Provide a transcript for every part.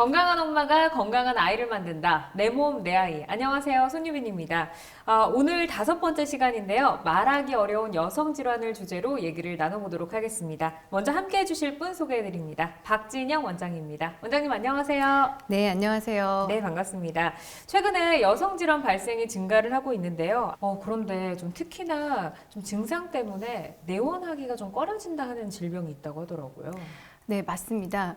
건강한 엄마가 건강한 아이를 만든다. 내 몸, 내 아이. 안녕하세요. 손유빈입니다. 오늘 5번째 시간인데요. 말하기 어려운 여성 질환을 주제로 얘기를 나눠보도록 하겠습니다. 먼저 함께 해주실 분 소개해드립니다. 박진영 원장입니다. 원장님 안녕하세요. 네, 안녕하세요. 네, 반갑습니다. 최근에 여성 질환 발생이 증가를 하고 있는데요. 그런데 좀 특히나 좀 증상 때문에 내원하기가 좀 꺼려진다 하는 질병이 있다고 하더라고요. 네, 맞습니다.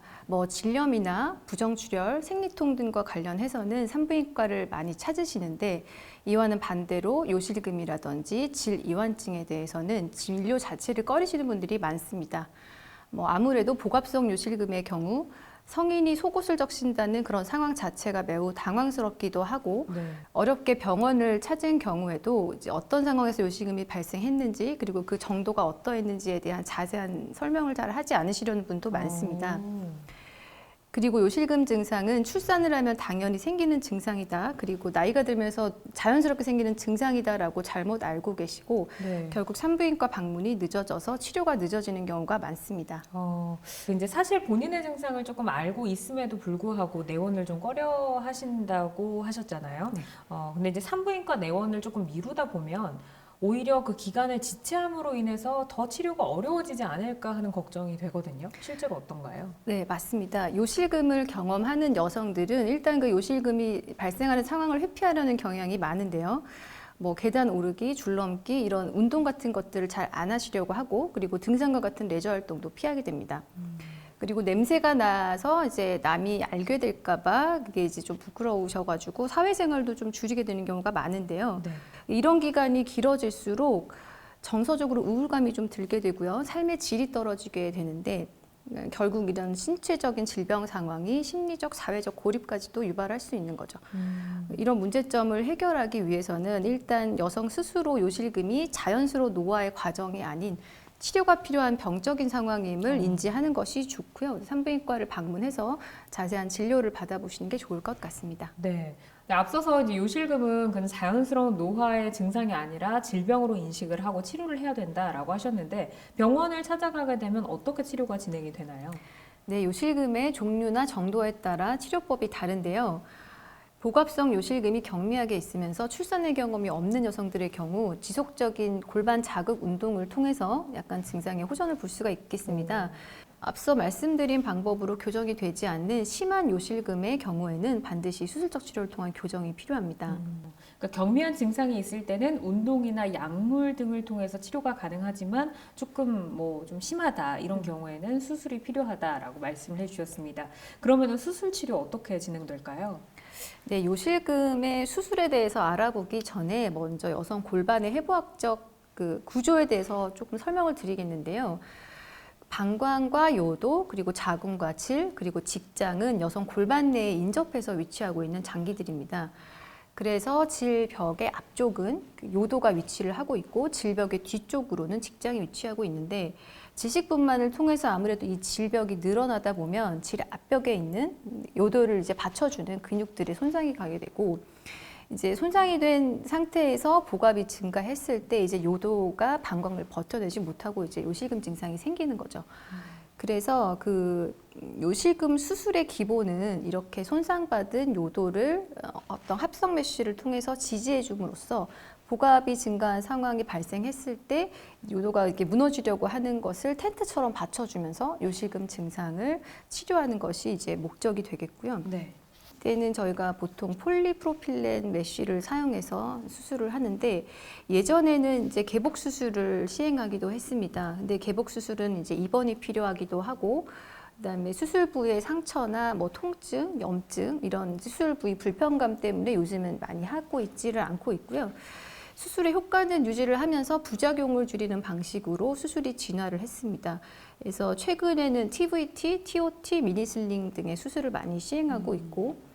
질염이나 부정출혈, 생리통 등과 관련해서는 산부인과를 많이 찾으시는데 이와는 반대로 요실금이라든지 질이완증에 대해서는 진료 자체를 꺼리시는 분들이 많습니다. 아무래도 복압성 요실금의 경우 성인이 속옷을 적신다는 그런 상황 자체가 매우 당황스럽기도 하고 네. 어렵게 병원을 찾은 경우에도 이제 어떤 상황에서 요실금이 발생했는지 그리고 그 정도가 어떠했는지에 대한 자세한 설명을 잘 하지 않으시려는 분도 많습니다. 그리고 요실금 증상은 출산을 하면 당연히 생기는 증상이다. 그리고 나이가 들면서 자연스럽게 생기는 증상이다라고 잘못 알고 계시고 네. 결국 산부인과 방문이 늦어져서 치료가 늦어지는 경우가 많습니다. 이제 사실 본인의 증상을 조금 알고 있음에도 불구하고 내원을 좀 꺼려 하신다고 하셨잖아요. 네. 근데 이제 산부인과 내원을 조금 미루다 보면 오히려 그 기간을 지체함으로 인해서 더 치료가 어려워지지 않을까 하는 걱정이 되거든요. 실제로 어떤가요? 네, 맞습니다. 요실금을 경험하는 여성들은 일단 그 요실금이 발생하는 상황을 회피하려는 경향이 많은데요. 계단 오르기, 줄넘기 이런 운동 같은 것들을 잘 안 하시려고 하고 그리고 등산과 같은 레저 활동도 피하게 됩니다. 그리고 냄새가 나서 이제 남이 알게 될까봐 그게 이제 좀 부끄러우셔가지고 사회생활도 좀 줄이게 되는 경우가 많은데요. 네. 이런 기간이 길어질수록 정서적으로 우울감이 좀 들게 되고요. 삶의 질이 떨어지게 되는데 결국 이런 신체적인 질병 상황이 심리적, 사회적 고립까지도 유발할 수 있는 거죠. 이런 문제점을 해결하기 위해서는 일단 여성 스스로 요실금이 자연스러운 노화의 과정이 아닌 치료가 필요한 병적인 상황임을 인지하는 것이 좋고요. 산부인과를 방문해서 자세한 진료를 받아보시는 게 좋을 것 같습니다. 네. 앞서서 이제 요실금은 그냥 자연스러운 노화의 증상이 아니라 질병으로 인식을 하고 치료를 해야 된다라고 하셨는데 병원을 찾아가게 되면 어떻게 치료가 진행이 되나요? 네, 요실금의 종류나 정도에 따라 치료법이 다른데요. 복압성 요실금이 경미하게 있으면서 출산의 경험이 없는 여성들의 경우 지속적인 골반 자극 운동을 통해서 약간 증상의 호전을 볼 수가 있겠습니다. 앞서 말씀드린 방법으로 교정이 되지 않는 심한 요실금의 경우에는 반드시 수술적 치료를 통한 교정이 필요합니다. 그러니까 경미한 증상이 있을 때는 운동이나 약물 등을 통해서 치료가 가능하지만 조금 좀 심하다 이런 경우에는 수술이 필요하다라고 말씀을 해주셨습니다. 그러면 수술 치료 어떻게 진행될까요? 네, 요실금의 수술에 대해서 알아보기 전에 먼저 여성 골반의 해부학적 그 구조에 대해서 조금 설명을 드리겠는데요. 방광과 요도, 그리고 자궁과 질, 그리고 직장은 여성 골반 내에 인접해서 위치하고 있는 장기들입니다. 그래서 질벽의 앞쪽은 요도가 위치를 하고 있고 질벽의 뒤쪽으로는 직장이 위치하고 있는데 지식분만을 통해서 아무래도 이 질벽이 늘어나다 보면 질 앞벽에 있는 요도를 이제 받쳐주는 근육들의 손상이 가게 되고 이제 손상이 된 상태에서 복압이 증가했을 때 이제 요도가 방광을 버텨내지 못하고 이제 요실금 증상이 생기는 거죠. 그래서 그 요실금 수술의 기본은 이렇게 손상받은 요도를 어떤 합성 메쉬를 통해서 지지해 줌으로써 복압이 증가한 상황이 발생했을 때 요도가 이렇게 무너지려고 하는 것을 텐트처럼 받쳐주면서 요실금 증상을 치료하는 것이 이제 목적이 되겠고요. 네. 때는 저희가 보통 폴리프로필렌 메쉬를 사용해서 수술을 하는데 예전에는 이제 개복 수술을 시행하기도 했습니다. 근데 개복 수술은 이제 입원이 필요하기도 하고 그다음에 수술 부위의 상처나 통증, 염증 이런 수술 부위 불편감 때문에 요즘은 많이 하고 있지를 않고 있고요. 수술의 효과는 유지를 하면서 부작용을 줄이는 방식으로 수술이 진화를 했습니다. 그래서 최근에는 TVT, TOT, 미니슬링 등의 수술을 많이 시행하고 있고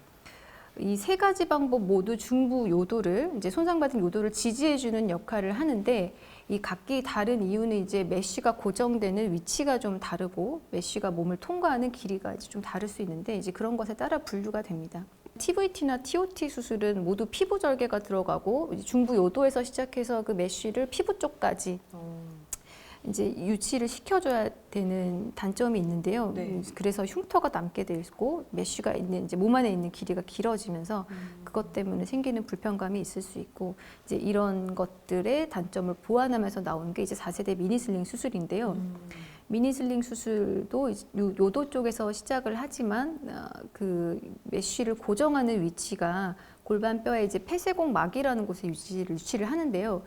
이 세 가지 방법 모두 중부 요도를 이제 손상받은 요도를 지지해주는 역할을 하는데 이 각기 다른 이유는 이제 메쉬가 고정되는 위치가 좀 다르고 메쉬가 몸을 통과하는 길이가 이제 좀 다를 수 있는데 이제 그런 것에 따라 분류가 됩니다. TVT나 TOT 수술은 모두 피부 절개가 들어가고 중부 요도에서 시작해서 그 메쉬를 피부 쪽까지 이제 유치를 시켜줘야 되는 단점이 있는데요. 네. 그래서 흉터가 남게 되고 메쉬가 있는 이제 몸 안에 있는 길이가 길어지면서 그것 때문에 생기는 불편감이 있을 수 있고 이제 이런 것들의 단점을 보완하면서 나온 게 이제 4세대 미니슬링 수술인데요. 미니슬링 수술도 요도 쪽에서 시작을 하지만 그 메쉬를 고정하는 위치가 골반뼈의 이제 폐쇄공막이라는 곳에 유치를 하는데요.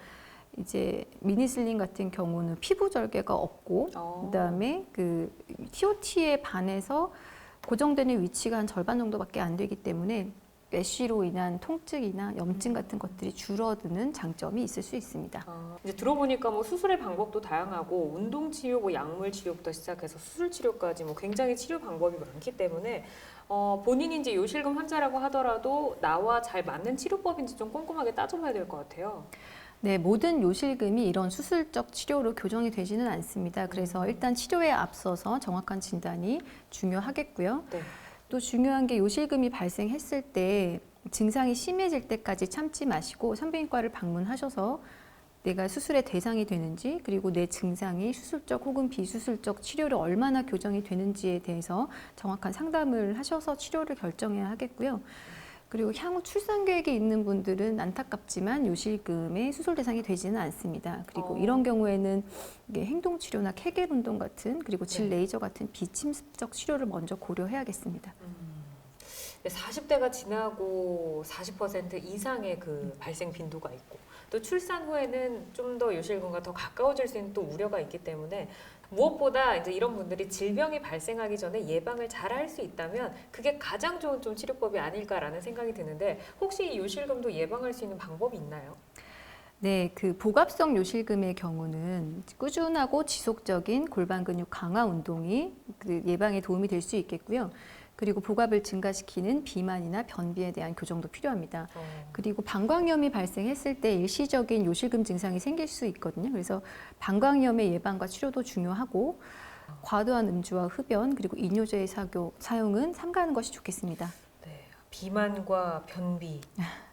이제 미니슬링 같은 경우는 피부 절개가 없고 그다음에 그 TOT에 반해서 고정되는 위치가 한 절반 정도밖에 안 되기 때문에 메쉬로 인한 통증이나 염증 같은 것들이 줄어드는 장점이 있을 수 있습니다. 이제 들어보니까 뭐 수술의 방법도 다양하고 운동 치료, 뭐 약물 치료부터 시작해서 수술 치료까지 뭐 굉장히 치료 방법이 많기 때문에 본인이 이제 요실금 환자라고 하더라도 나와 잘 맞는 치료법인지 좀 꼼꼼하게 따져봐야 될 것 같아요. 네, 모든 요실금이 이런 수술적 치료로 교정이 되지는 않습니다. 그래서 일단 치료에 앞서서 정확한 진단이 중요하겠고요. 네. 또 중요한 게 요실금이 발생했을 때 증상이 심해질 때까지 참지 마시고 산부인과를 방문하셔서 내가 수술의 대상이 되는지 그리고 내 증상이 수술적 혹은 비수술적 치료로 얼마나 교정이 되는지에 대해서 정확한 상담을 하셔서 치료를 결정해야 하겠고요. 그리고 향후 출산 계획이 있는 분들은 안타깝지만 요실금의 수술 대상이 되지는 않습니다. 그리고 이런 경우에는 이게 행동 치료나 케겔 운동 같은 그리고 질 레이저 같은 비침습적 치료를 먼저 고려해야겠습니다. 40대가 지나고 40% 이상의 그 발생 빈도가 있고 또 출산 후에는 좀 더 요실금과 더 가까워질 수 있는 또 우려가 있기 때문에 무엇보다 이제 이런 분들이 질병이 발생하기 전에 예방을 잘 할 수 있다면 그게 가장 좋은 좀 치료법이 아닐까라는 생각이 드는데 혹시 이 요실금도 예방할 수 있는 방법이 있나요? 네, 그 복압성 요실금의 경우는 꾸준하고 지속적인 골반 근육 강화 운동이 그 예방에 도움이 될 수 있겠고요. 그리고 복압을 증가시키는 비만이나 변비에 대한 교정도 필요합니다. 그리고 방광염이 발생했을 때 일시적인 요실금 증상이 생길 수 있거든요. 그래서 방광염의 예방과 치료도 중요하고 과도한 음주와 흡연 그리고 이뇨제의 사용은 삼가하는 것이 좋겠습니다. 네, 비만과 변비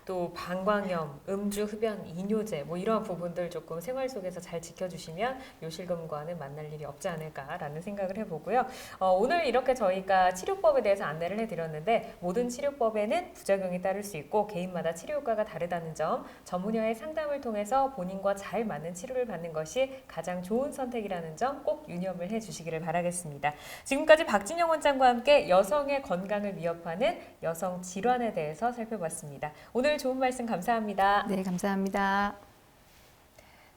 또 방광염, 음주, 흡연, 이뇨제 뭐 이러한 부분들 조금 생활 속에서 잘 지켜주시면 요실금과는 만날 일이 없지 않을까라는 생각을 해보고요. 오늘 이렇게 저희가 치료법에 대해서 안내를 해드렸는데 모든 치료법에는 부작용이 따를 수 있고 개인마다 치료 효과가 다르다는 점, 전문의의 상담을 통해서 본인과 잘 맞는 치료를 받는 것이 가장 좋은 선택이라는 점 꼭 유념을 해주시기를 바라겠습니다. 지금까지 박진영 원장과 함께 여성의 건강을 위협하는 여성 질환에 대해서 살펴봤습니다. 오늘 좋은 말씀 감사합니다. 네, 감사합니다.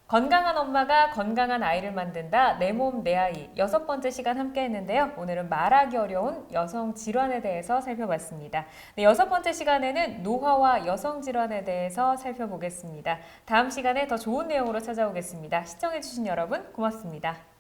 건강한 엄마가 건강한 아이를 만든다. 내 몸, 내 아이. 6번째 시간 함께 했는데요. 오늘은 말하기 어려운 여성 질환에 대해서 살펴봤습니다. 네, 6번째 시간에는 노화와 여성 질환에 대해서 살펴보겠습니다. 다음 시간에 더 좋은 내용으로 찾아오겠습니다. 시청해주신 여러분 고맙습니다.